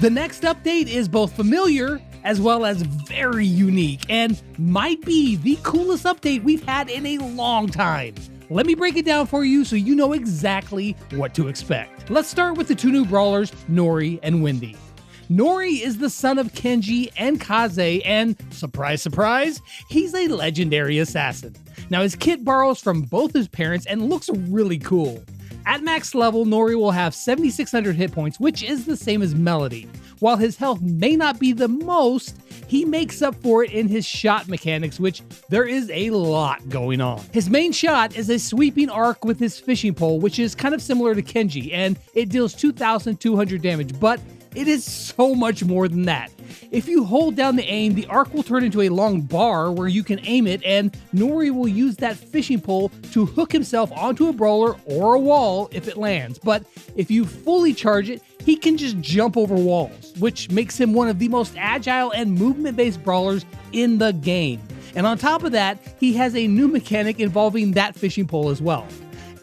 The next update is both familiar as well as very unique and might be the coolest update we've had in a long time. Let me break it down for you so you know exactly what to expect. Let's start with the two new brawlers, Nori and Wendy. Nori is the son of Kenji and Kaze, and surprise, surprise, he's a legendary assassin. Now his kit borrows from both his parents and looks really cool. At max level, Nori will have 7,600 hit points, which is the same as Melody. While his health may not be the most, he makes up for it in his shot mechanics, which there is a lot going on. His main shot is a sweeping arc with his fishing pole, which is kind of similar to Kenji, and it deals 2,200 damage, but it is so much more than that. If you hold down the aim, the arc will turn into a long bar where you can aim it, and Nori will use that fishing pole to hook himself onto a brawler or a wall if it lands. But if you fully charge it, he can just jump over walls, which makes him one of the most agile and movement-based brawlers in the game. And on top of that, he has a new mechanic involving that fishing pole as well.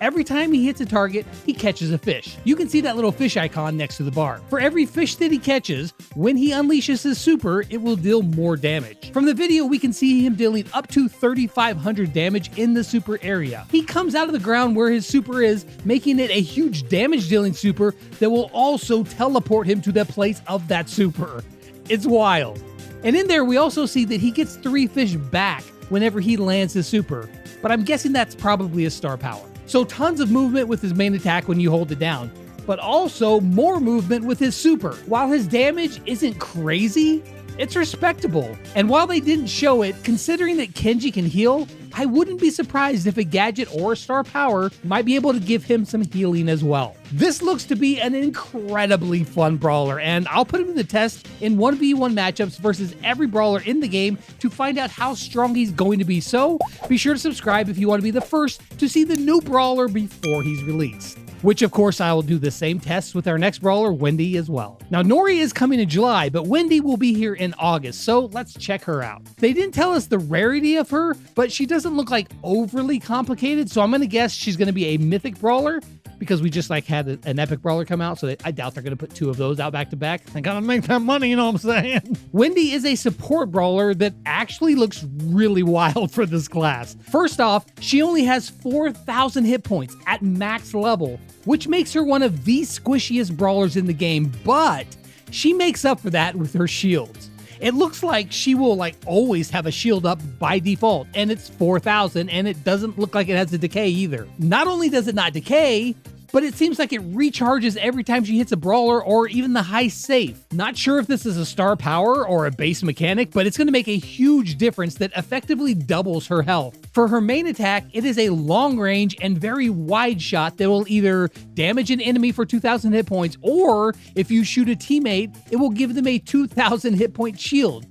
Every time he hits a target, he catches a fish. You can see that little fish icon next to the bar. For every fish that he catches, when he unleashes his super, it will deal more damage. From the video, we can see him dealing up to 3,500 damage in the super area. He comes out of the ground where his super is, making it a huge damage dealing super that will also teleport him to the place of that super. It's wild. And in there, we also see that he gets 3 fish back whenever he lands his super, but I'm guessing that's probably a star power. So tons of movement with his main attack when you hold it down, but also more movement with his super. While his damage isn't crazy, it's respectable. And while they didn't show it, considering that Kenji can heal, I wouldn't be surprised if a gadget or a star power might be able to give him some healing as well. This looks to be an incredibly fun brawler, and I'll put him to the test in 1v1 matchups versus every brawler in the game to find out how strong he's going to be. So be sure to subscribe if you want to be the first to see the new brawler before he's released. Which of course I will do the same tests with our next brawler, Wendy, as well. Now Nori is coming in July, but Wendy will be here in August, so let's check her out. They didn't tell us the rarity of her, but she doesn't look like overly complicated, so I'm gonna guess she's gonna be a mythic brawler, because we just had an epic brawler come out, so I doubt they're gonna put 2 of those out back to back. They gotta make that money, you know what I'm saying? Wendy is a support brawler that actually looks really wild for this class. First off, she only has 4,000 hit points at max level, which makes her one of the squishiest brawlers in the game, but she makes up for that with her shields. It looks like she will always have a shield up by default, and it's 4,000, and it doesn't look like it has a decay either. Not only does it not decay, but it seems like it recharges every time she hits a brawler or even the high safe. Not sure if this is a star power or a base mechanic, but it's going to make a huge difference that effectively doubles her health. For her main attack, it is a long range and very wide shot that will either damage an enemy for 2,000 hit points, or if you shoot a teammate, it will give them a 2,000 hit point shield.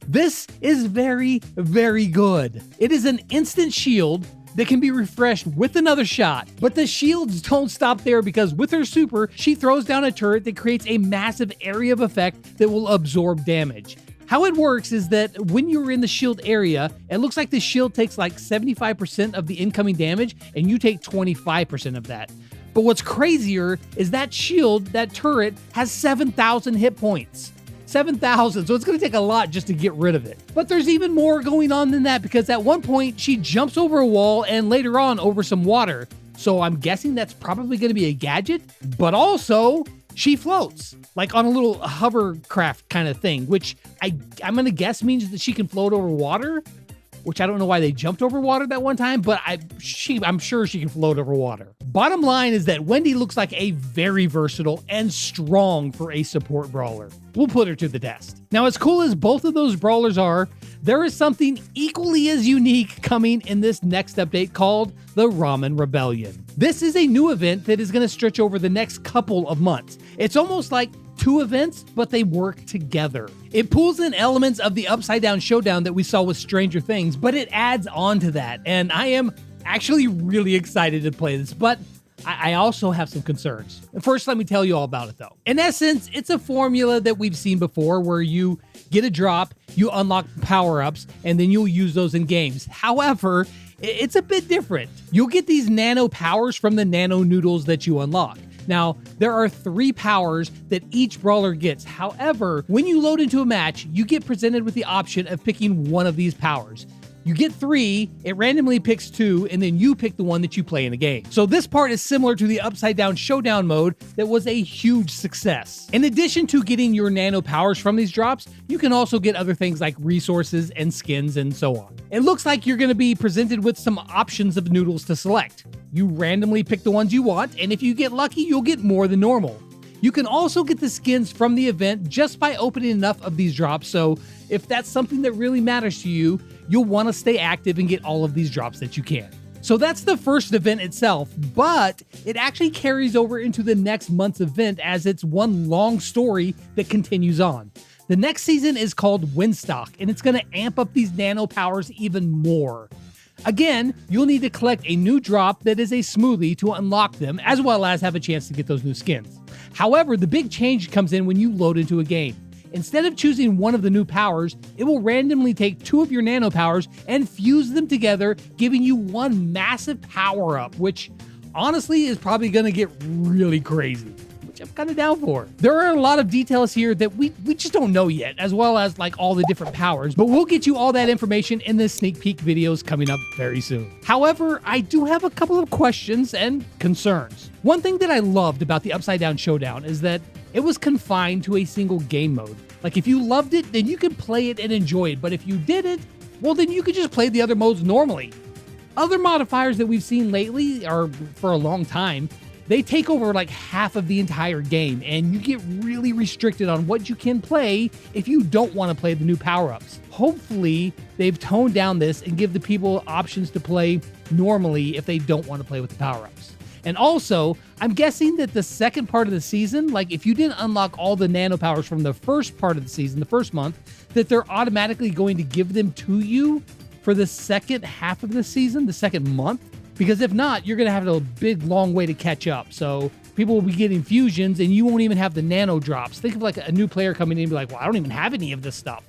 This is very, very good. It is an instant shield that can be refreshed with another shot, but the shields don't stop there, because with her super, she throws down a turret that creates a massive area of effect that will absorb damage. How it works is that when you're in the shield area, it looks like the shield takes 75% of the incoming damage, and you take 25% of that. But what's crazier is that shield, that turret, has 7,000 hit points. 7,000, so it's going to take a lot just to get rid of it. But there's even more going on than that, because at one point she jumps over a wall and later on over some water. So I'm guessing that's probably going to be a gadget, but also she floats on a little hovercraft kind of thing, which I'm going to guess means that she can float over water, which I don't know why they jumped over water that one time, but I'm sure she can float over water. Bottom line is that Wendy looks like a very versatile and strong for a support brawler. We'll put her to the test. Now, as cool as both of those brawlers are, there is something equally as unique coming in this next update called the Ramen Rebellion. This is a new event that is going to stretch over the next couple of months. It's almost like 2 events, but they work together. It pulls in elements of the Upside Down Showdown that we saw with Stranger Things, but it adds on to that, and I am actually really excited to play this, but I also have some concerns. First, let me tell you all about it though. In essence, it's a formula that we've seen before where you get a drop, you unlock power-ups, and then you'll use those in games. However, it's a bit different. You'll get these nano powers from the nano noodles that you unlock. Now, there are 3 powers that each brawler gets. However, when you load into a match, you get presented with the option of picking one of these powers. You get 3, it randomly picks 2, and then you pick the one that you play in the game. So this part is similar to the Upside Down Showdown mode that was a huge success. In addition to getting your nano powers from these drops, you can also get other things like resources and skins and so on. It looks like you're going to be presented with some options of noodles to select. You randomly pick the ones you want, and if you get lucky, you'll get more than normal. You can also get the skins from the event just by opening enough of these drops, so if that's something that really matters to you, you'll want to stay active and get all of these drops that you can. So that's the first event itself, but it actually carries over into the next month's event as it's one long story that continues on. The next season is called Winstock, and it's going to amp up these nano powers even more. Again, you'll need to collect a new drop that is a smoothie to unlock them, as well as have a chance to get those new skins. However, the big change comes in when you load into a game. Instead of choosing one of the new powers, it will randomly take 2 of your nano powers and fuse them together, giving you one massive power-up, which honestly is probably going to get really crazy, which I'm kind of down for. There are a lot of details here that we just don't know yet, as well as like all the different powers, but we'll get you all that information in the sneak peek videos coming up very soon. However, I do have a couple of questions and concerns. One thing that I loved about the Upside Down Showdown is that it was confined to a single game mode. Like if you loved it, then you could play it and enjoy it, but if you didn't, well then you could just play the other modes normally. Other modifiers that we've seen lately, or for a long time, they take over like half of the entire game, and you get really restricted on what you can play if you don't want to play the new power-ups. Hopefully, they've toned down this and give the people options to play normally if they don't want to play with the power-ups. And also, I'm guessing that the second part of the season, like if you didn't unlock all the nano powers from the first part of the season, the first month, that they're automatically going to give them to you for the second half of the season, the second month. Because if not, you're going to have a big, long way to catch up. So people will be getting fusions and you won't even have the nano drops. Think of like a new player coming in and be like, well, I don't even have any of this stuff.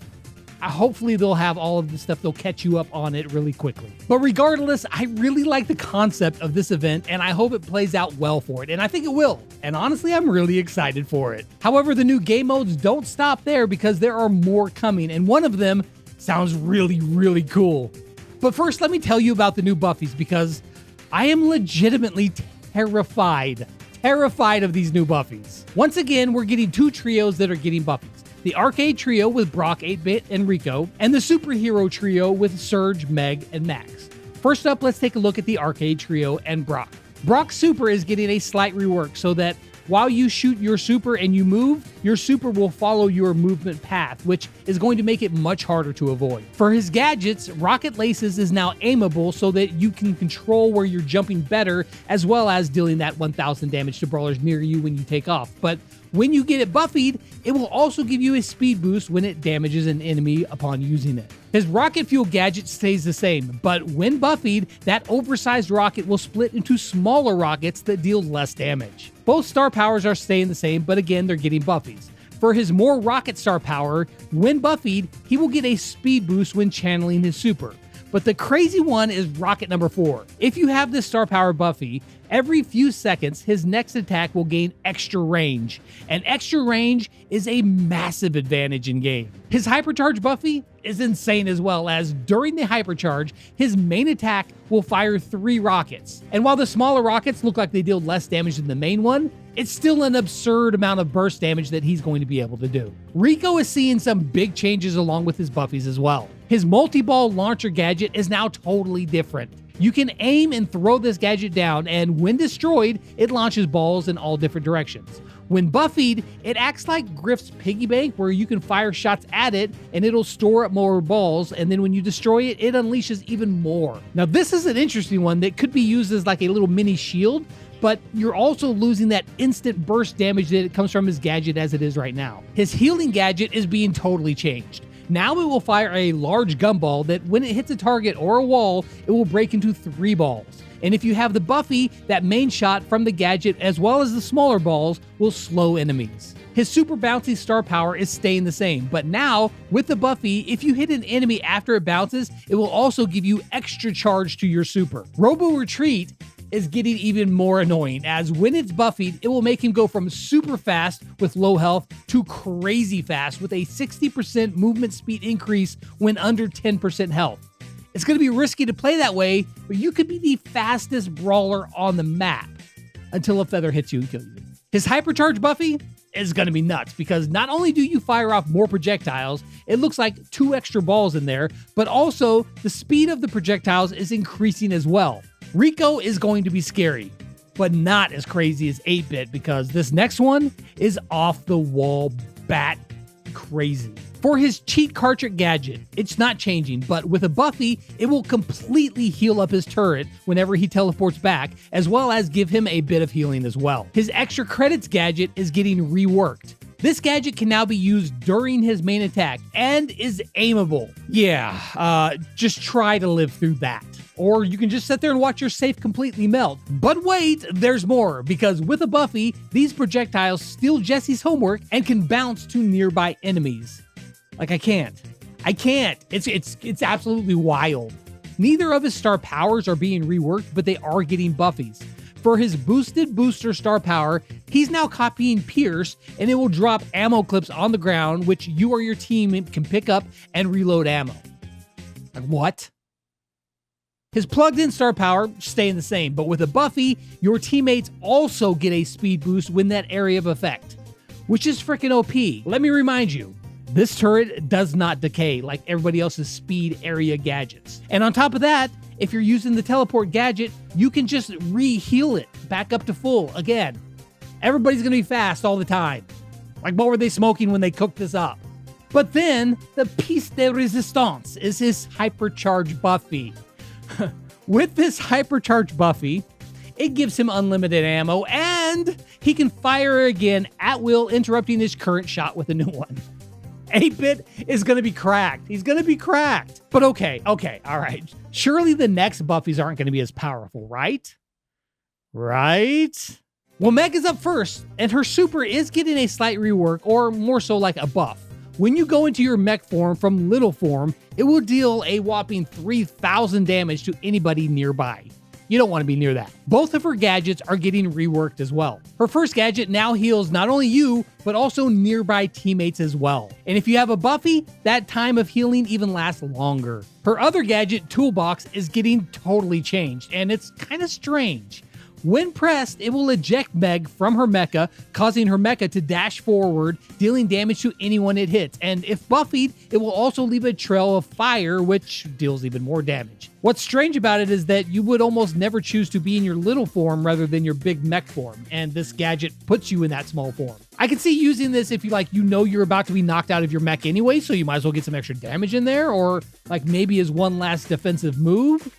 Hopefully they'll have all of the stuff. They'll catch you up on it really quickly. But regardless, I really like the concept of this event and I hope it plays out well for it. And I think it will. And honestly, I'm really excited for it. However, the new game modes don't stop there because there are more coming. And one of them sounds really, really cool. But first, let me tell you about the new Buffies because I am legitimately terrified of these new Buffies. Once again, we're getting 2 trios that are getting Buffies. The Arcade Trio with Brock, 8-Bit, and Rico, and the Superhero Trio with Surge, Meg, and Max. First up, let's take a look at the Arcade Trio and Brock. Brock's Super is getting a slight rework so that while you shoot your super and you move, your super will follow your movement path, which is going to make it much harder to avoid. For his gadgets, Rocket Laces is now aimable so that you can control where you're jumping better, as well as dealing that 1000 damage to brawlers near you when you take off. But when you get it buffied, it will also give you a speed boost when it damages an enemy upon using it. His rocket fuel gadget stays the same, but when buffied, that oversized rocket will split into smaller rockets that deal less damage. Both star powers are staying the same, but again, they're getting buffies. For his more rocket star power, when buffied, he will get a speed boost when channeling his super. But the crazy one is rocket number 4. If you have this star power Buffy, every few seconds, his next attack will gain extra range. And extra range is a massive advantage in game. His Hypercharge Buffy is insane as well, as during the Hypercharge, his main attack will fire 3 rockets. And while the smaller rockets look like they deal less damage than the main one, it's still an absurd amount of burst damage that he's going to be able to do. Rico is seeing some big changes along with his Buffies as well. His multi-ball launcher gadget is now totally different. You can aim and throw this gadget down, and when destroyed, it launches balls in all different directions. When buffied, it acts like Griff's piggy bank, where you can fire shots at it and it'll store up more balls, and then when you destroy it, it unleashes even more. Now this is an interesting one that could be used as like a little mini shield, but you're also losing that instant burst damage that comes from his gadget as it is right now. His healing gadget is being totally changed. Now it will fire a large gumball that when it hits a target or a wall, it will break into 3 balls. And if you have the Buffy, that main shot from the gadget as well as the smaller balls will slow enemies. His super bouncy star power is staying the same, but now with the Buffy, if you hit an enemy after it bounces, it will also give you extra charge to your super. Robo Retreat is getting even more annoying, as when it's buffied, it will make him go from super fast with low health to crazy fast with a 60% movement speed increase when under 10% health. It's going to be risky to play that way, but you could be the fastest brawler on the map until a feather hits you and kills you. His Hypercharge Buffy is going to be nuts, because not only do you fire off more projectiles, it looks like 2 extra balls in there, but also the speed of the projectiles is increasing as well. Rico is going to be scary, but not as crazy as 8-Bit, because this next one is off the wall bat crazy. For his cheat cartridge gadget, it's not changing, but with a Buffy, it will completely heal up his turret whenever he teleports back, as well as give him a bit of healing as well. His extra credits gadget is getting reworked. This gadget can now be used during his main attack and is aimable. Yeah, just try to live through that. Or you can just sit there and watch your safe completely melt. But wait, there's more, because with a Buffy, these projectiles steal Jesse's homework and can bounce to nearby enemies. Like, I can't. It's absolutely wild. Neither of his star powers are being reworked, but they are getting buffies. For his boosted booster star power, he's now copying Pierce, and it will drop ammo clips on the ground, which you or your team can pick up and reload ammo. Like, what? His plugged-in star power staying the same, but with a Buffy, your teammates also get a speed boost when that area of effect, which is freaking OP. Let me remind you, this turret does not decay like everybody else's speed area gadgets. And on top of that, if you're using the teleport gadget, you can just re-heal it back up to full again. Everybody's gonna be fast all the time. Like, what were they smoking when they cooked this up? But then, the piece de resistance is his Hypercharge Buffy. With this Hypercharge Buffy, it gives him unlimited ammo, and he can fire again at will, interrupting his current shot with a new one. 8-Bit is going to be cracked. He's going to be cracked. But okay, all right. Surely the next Buffies aren't going to be as powerful, right? Right? Well, Meg is up first, and her super is getting a slight rework, or more so like a buff. When you go into your mech form from little form, it will deal a whopping 3,000 damage to anybody nearby. You don't want to be near that. Both of her gadgets are getting reworked as well. Her first gadget now heals not only you, but also nearby teammates as well. And if you have a Buffy, that time of healing even lasts longer. Her other gadget, Toolbox, is getting totally changed, and it's kind of strange. When pressed, it will eject Meg from her mecha, causing her mecha to dash forward, dealing damage to anyone it hits. And if buffied, it will also leave a trail of fire, which deals even more damage. What's strange about it is that you would almost never choose to be in your little form rather than your big mech form, and this gadget puts you in that small form. I can see using this if you know you're about to be knocked out of your mech anyway, so you might as well get some extra damage in there, or like maybe as one last defensive move.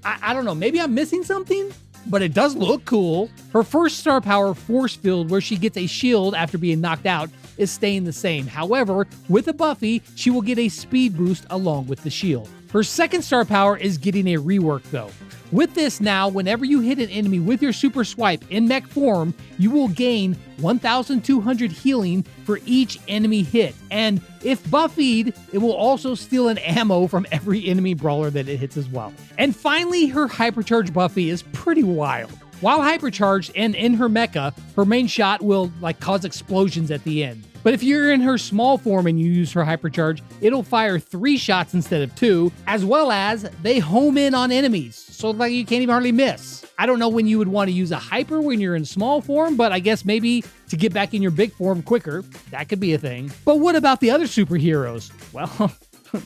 I don't know, maybe I'm missing something? But it does look cool. Her first star power, Force Field, where she gets a shield after being knocked out, is staying the same. However, with a Buffy, she will get a speed boost along with the shield. Her second star power is getting a rework though. With this now, whenever you hit an enemy with your super swipe in mech form, you will gain 1,200 healing for each enemy hit. And if buffied, it will also steal an ammo from every enemy brawler that it hits as well. And finally, her Hypercharge Buffy is pretty wild. While hypercharged and in her mecha, her main shot will cause explosions at the end. But if you're in her small form and you use her hypercharge, it'll fire 3 shots instead of 2, as well as they home in on enemies, so you can't even hardly miss. I don't know when you would want to use a hyper when you're in small form, but I guess maybe to get back in your big form quicker, that could be a thing. But what about the other superheroes? Well,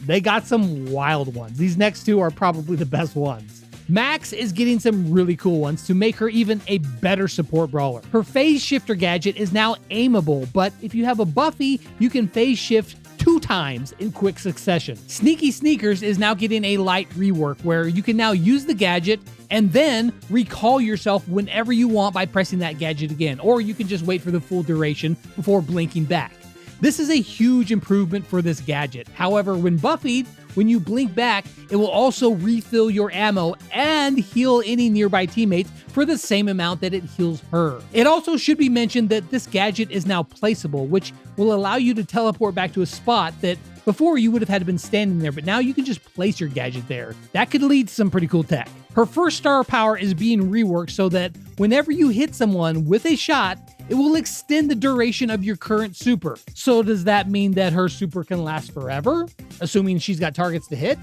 they got some wild ones. These next 2 are probably the best ones. Max is getting some really cool ones to make her even a better support brawler. Her phase shifter gadget is now aimable, but if you have a Buffy, you can phase shift 2 times in quick succession. Sneaky Sneakers is now getting a light rework where you can now use the gadget and then recall yourself whenever you want by pressing that gadget again, or you can just wait for the full duration before blinking back. This is a huge improvement for this gadget. However, when buffied, when you blink back, it will also refill your ammo and heal any nearby teammates for the same amount that it heals her. It also should be mentioned that this gadget is now placeable, which will allow you to teleport back to a spot that before you would have had to been standing there, but now you can just place your gadget there. That could lead to some pretty cool tech. Her first star power is being reworked so that whenever you hit someone with a shot, it will extend the duration of your current super. So does that mean that her super can last forever? Assuming she's got targets to hit?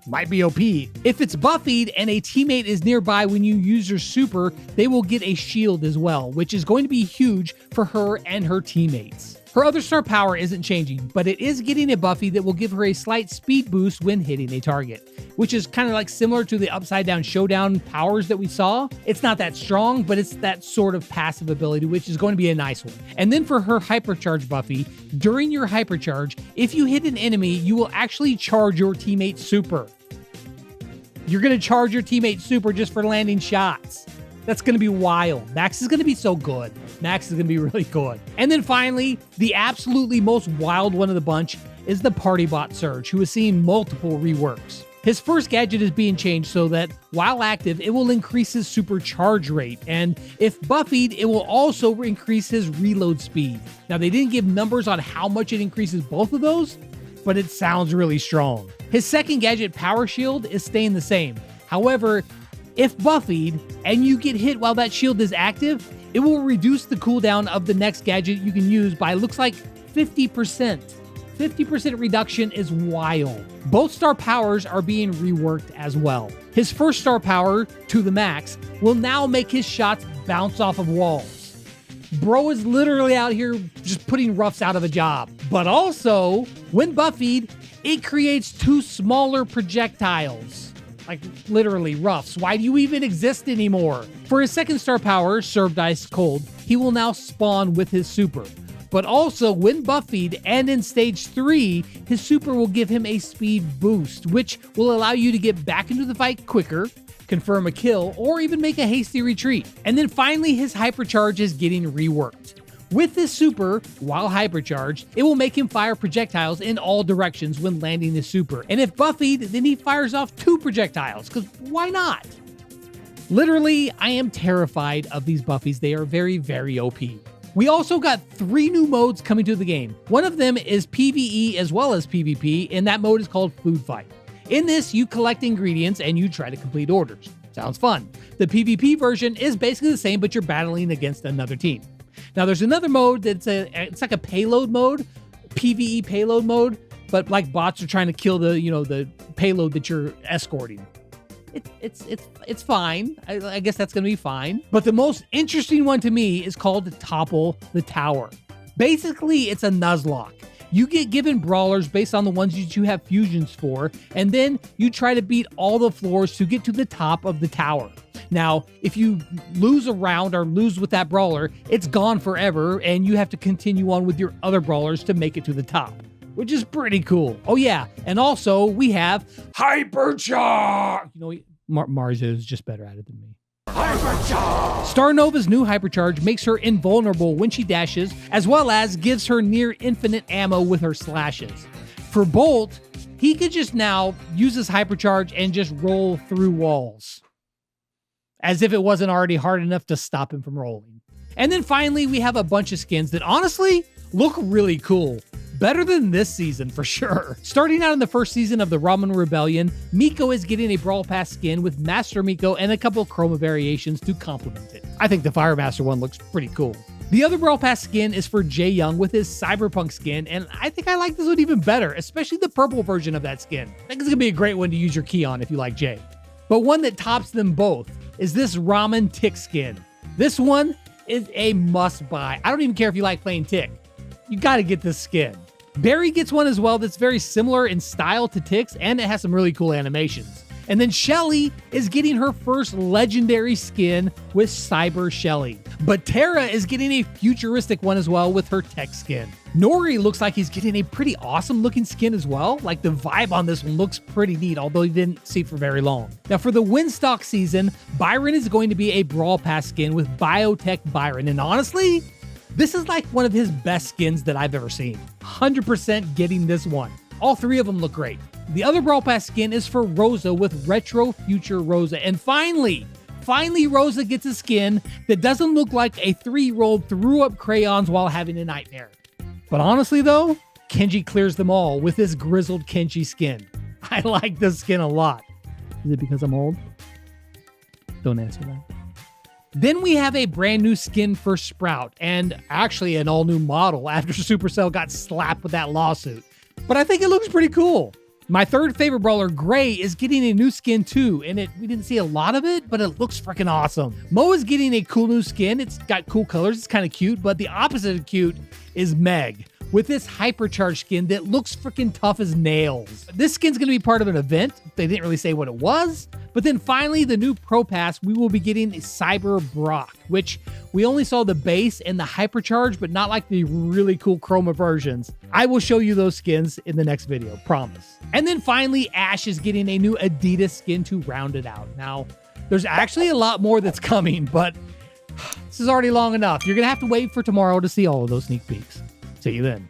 Might be OP. If it's buffied and a teammate is nearby when you use your super, they will get a shield as well, which is going to be huge for her and her teammates. Her other star power isn't changing, but it is getting a buffy that will give her a slight speed boost when hitting a target, which is kind of like similar to the upside down showdown powers that we saw. It's not that strong, but it's that sort of passive ability, which is going to be a nice one. And then for her hypercharge buffy, during your hypercharge, if you hit an enemy, you will actually charge your teammate's super. You're going to charge your teammate's super just for landing shots. That's going to be wild. Max is going to be so good. Max is going to be really good. And then finally, the absolutely most wild one of the bunch is the Party Bot Surge, who is seeing multiple reworks. His first gadget is being changed so that while active, it will increase his super charge rate. And if buffied, it will also increase his reload speed. Now, they didn't give numbers on how much it increases both of those, but it sounds really strong. His second gadget, Power Shield, is staying the same. However, if buffied and you get hit while that shield is active, it will reduce the cooldown of the next gadget you can use by looks like 50%. 50% reduction is wild. Both star powers are being reworked as well. His first star power, to the max, will now make his shots bounce off of walls. Bro is literally out here just putting roughs out of a job. But also, when buffied, it creates 2 smaller projectiles. Like literally roughs. Why do you even exist anymore? For his second star power, Served Ice Cold, he will now spawn with his super. But also, when buffied and in stage 3, his super will give him a speed boost, which will allow you to get back into the fight quicker, confirm a kill, or even make a hasty retreat. And then finally, his hypercharge is getting reworked. With this super, while hypercharged, it will make him fire projectiles in all directions when landing his super. And if buffied, then he fires off 2 projectiles, because why not? Literally, I am terrified of these buffies. They are very, very OP. We also got 3 new modes coming to the game. One of them is PvE as well as PvP, and that mode is called Food Fight. In this, you collect ingredients and you try to complete orders. Sounds fun. The PvP version is basically the same, but you're battling against another team. Now, there's another mode that's it's like a payload mode, PvE payload mode, but like bots are trying to kill the payload that you're escorting. It's fine. I guess that's gonna be fine. But the most interesting one to me is called Topple the Tower. Basically, it's a Nuzlocke. You get given brawlers based on the ones that you have fusions for, and then you try to beat all the floors to get to the top of the tower. Now, if you lose a round or lose with that brawler, it's gone forever, and you have to continue on with your other brawlers to make it to the top, which is pretty cool. Oh yeah, and also we have Hypercharge. Mars is just better at it than me. Hypercharge! Star Nova's new Hypercharge makes her invulnerable when she dashes, as well as gives her near infinite ammo with her slashes. For Bolt, he could just now use his Hypercharge and just roll through walls, as if it wasn't already hard enough to stop him from rolling. And then finally, we have a bunch of skins that honestly look really cool. Better than this season, for sure. Starting out in the first season of the Ramen Rebellion, Miko is getting a Brawl Pass skin with Master Miko and a couple chroma variations to complement it. I think the Fire Master one looks pretty cool. The other Brawl Pass skin is for Jae Young with his Cyberpunk skin, and I think I like this one even better, especially the purple version of that skin. I think it's gonna be a great one to use your key on if you like Jae. But one that tops them both is this Ramen Tick skin. This one is a must buy. I don't even care if you like playing Tick. You gotta get this skin. Barry gets one as well that's very similar in style to Tick's, and it has some really cool animations. And then Shelly is getting her first legendary skin with Cyber Shelly. But Tara is getting a futuristic one as well with her tech skin. Nori looks like he's getting a pretty awesome looking skin as well. Like the vibe on this one looks pretty neat, although you didn't see it for very long. Now for the Winstock season, Byron is going to be a Brawl Pass skin with Biotech Byron. And honestly, this is like one of his best skins that I've ever seen. 100% getting this one. All three of them look great. The other Brawl Pass skin is for Rosa with Retro Future Rosa. And finally Rosa gets a skin that doesn't look like a 3-year-old threw up crayons while having a nightmare. But honestly though, Kenji clears them all with this grizzled Kenji skin. I like this skin a lot. Is it because I'm old? Don't answer that. Then we have a brand new skin for Sprout, and actually an all new model after Supercell got slapped with that lawsuit. But I think it looks pretty cool. My third favorite brawler, Gray, is getting a new skin too, and we didn't see a lot of it, but it looks freaking awesome. Mo is getting a cool new skin. It's got cool colors, it's kind of cute, but the opposite of cute is Meg, with this Hypercharge skin that looks freaking tough as nails. This skin's gonna be part of an event. They didn't really say what it was, but then finally the new Pro Pass, we will be getting a Cyber Brock, which we only saw the base and the Hypercharge, but not like the really cool Chroma versions. I will show you those skins in the next video, promise. And then finally, Ash is getting a new Adidas skin to round it out. Now, there's actually a lot more that's coming, but this is already long enough. You're gonna have to wait for tomorrow to see all of those sneak peeks. See you then.